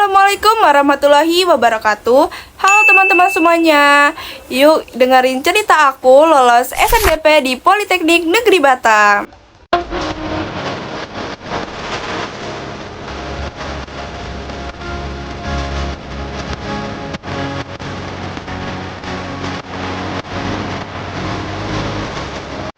Assalamualaikum warahmatullahi wabarakatuh. Halo teman-teman semuanya. Yuk dengerin cerita aku lolos SNBP di Politeknik Negeri Batam.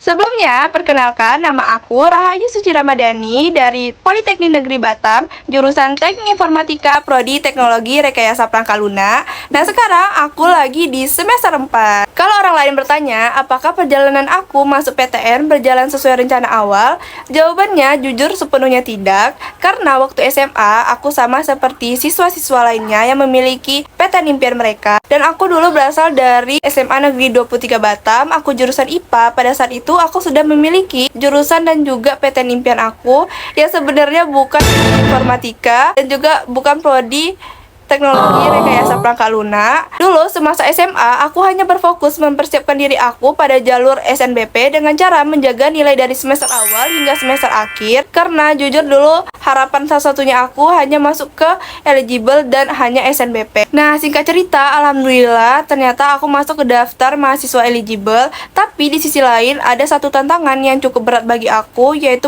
Sebelumnya, perkenalkan nama aku Rahayu Suci Ramadhani dari Politeknik Negeri Batam, jurusan Teknik Informatika Prodi Teknologi Rekayasa Perangkat Lunak. Nah, sekarang aku lagi di semester 4. Kalau orang lain bertanya, apakah perjalanan aku masuk PTN berjalan sesuai rencana awal? Jawabannya jujur sepenuhnya tidak, karena waktu SMA aku sama seperti siswa-siswa lainnya yang memiliki PTN impian mereka. Dan aku dulu berasal dari SMA Negeri 23 Batam, aku jurusan IPA. Pada saat itu aku sudah memiliki jurusan dan juga PTN impian aku yang sebenarnya bukan informatika dan juga bukan prodi teknologi rekayasa perangkat lunak. Dulu semasa SMA aku hanya berfokus mempersiapkan diri aku pada jalur SNBP dengan cara menjaga nilai dari semester awal hingga semester akhir, karena jujur dulu harapan salah satunya aku hanya masuk ke eligible dan hanya SNBP. Nah, singkat cerita, alhamdulillah ternyata aku masuk ke daftar mahasiswa eligible. Tapi di sisi lain ada satu tantangan yang cukup berat bagi aku, yaitu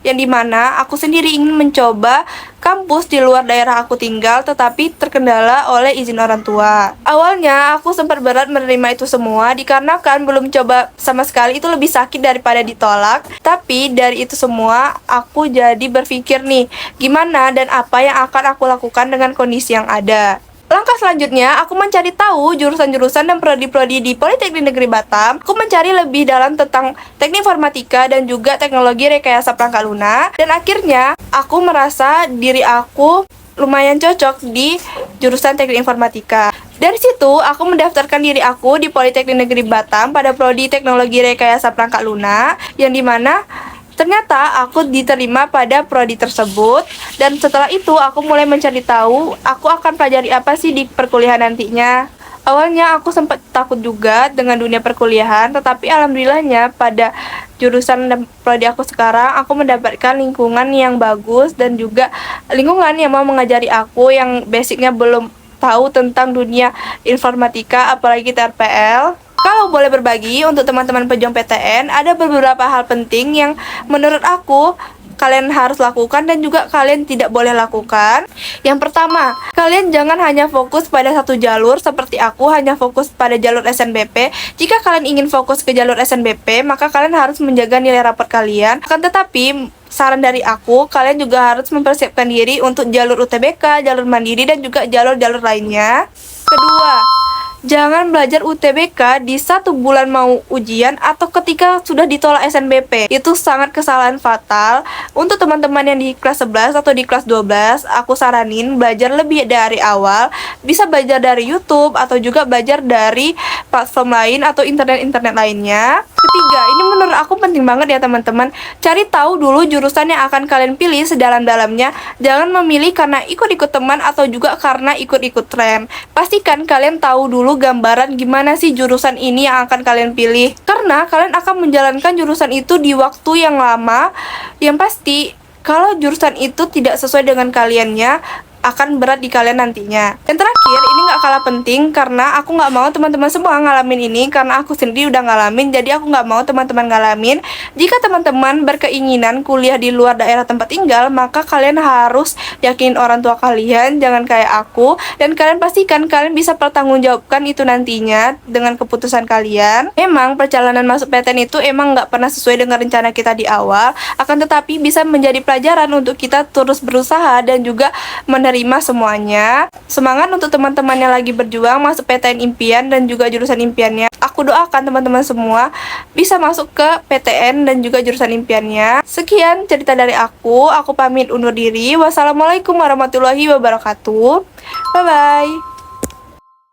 yang dimana aku sendiri ingin mencoba kampus di luar daerah aku tinggal, tetapi terkendala oleh izin orang tua. Awalnya aku sempat berat menerima itu semua dikarenakan belum coba sama sekali, itu lebih sakit daripada ditolak. Tapi dari itu semua aku jadi berpikir nih, gimana dan apa yang akan aku lakukan dengan kondisi yang ada. Langkah selanjutnya, aku mencari tahu jurusan-jurusan dan prodi-prodi di Politeknik Negeri Batam. Aku mencari lebih dalam tentang teknik informatika dan juga teknologi rekayasa perangkat lunak. Dan akhirnya, aku merasa diri aku lumayan cocok di jurusan teknik informatika. Dari situ, aku mendaftarkan diri aku di Politeknik Negeri Batam pada prodi teknologi rekayasa perangkat lunak, yang dimana ternyata aku diterima pada prodi tersebut. Dan setelah itu aku mulai mencari tahu aku akan pelajari apa sih di perkuliahan nantinya. Awalnya aku sempat takut juga dengan dunia perkuliahan, tetapi alhamdulillahnya pada jurusan dan prodi aku sekarang aku mendapatkan lingkungan yang bagus dan juga lingkungan yang mau mengajari aku yang basicnya belum tahu tentang dunia informatika, apalagi TRPL. Kalau boleh berbagi untuk teman-teman pejuang PTN, ada beberapa hal penting yang menurut aku kalian harus lakukan dan juga kalian tidak boleh lakukan. Yang pertama, kalian jangan hanya fokus pada satu jalur seperti aku hanya fokus pada jalur SNBP. Jika kalian ingin fokus ke jalur SNBP, maka kalian harus menjaga nilai rapor kalian. Akan tetapi, saran dari aku, kalian juga harus mempersiapkan diri untuk jalur UTBK, jalur mandiri, dan juga jalur-jalur lainnya. Kedua, jangan belajar UTBK di 1 bulan mau ujian atau ketika sudah ditolak SNBP. Itu sangat kesalahan fatal. Untuk teman-teman yang di kelas 11 atau di kelas 12, aku saranin belajar lebih dari awal. Bisa belajar dari YouTube atau juga belajar dari platform lain atau internet-internet lainnya. Ketiga, ini menurut aku penting banget ya teman-teman. Cari tahu dulu jurusan yang akan kalian pilih sedalam-dalamnya. Jangan memilih karena ikut-ikut teman atau juga karena ikut-ikut tren. Pastikan kalian tahu dulu gambaran gimana sih jurusan ini yang akan kalian pilih, karena kalian akan menjalankan jurusan itu di waktu yang lama. Yang pasti, kalau jurusan itu tidak sesuai dengan kaliannya, akan berat di kalian nantinya. Dan terakhir, ini gak kalah penting karena aku gak mau teman-teman semua ngalamin ini, karena aku sendiri udah ngalamin, jadi aku gak mau teman-teman ngalamin. Jika teman-teman berkeinginan kuliah di luar daerah tempat tinggal, maka kalian harus yakin orang tua kalian, jangan kayak aku. Dan kalian pastikan kalian bisa pertanggungjawabkan itu nantinya dengan keputusan kalian. Memang perjalanan masuk PTN itu emang gak pernah sesuai dengan rencana kita di awal, akan tetapi bisa menjadi pelajaran untuk kita terus berusaha dan juga menerima semuanya. Semangat untuk teman-teman yang lagi berjuang masuk PTN impian dan juga jurusan impiannya. Aku doakan teman-teman semua bisa masuk ke PTN dan juga jurusan impiannya. Sekian cerita dari aku pamit undur diri. Wassalamualaikum warahmatullahi wabarakatuh. Bye-bye.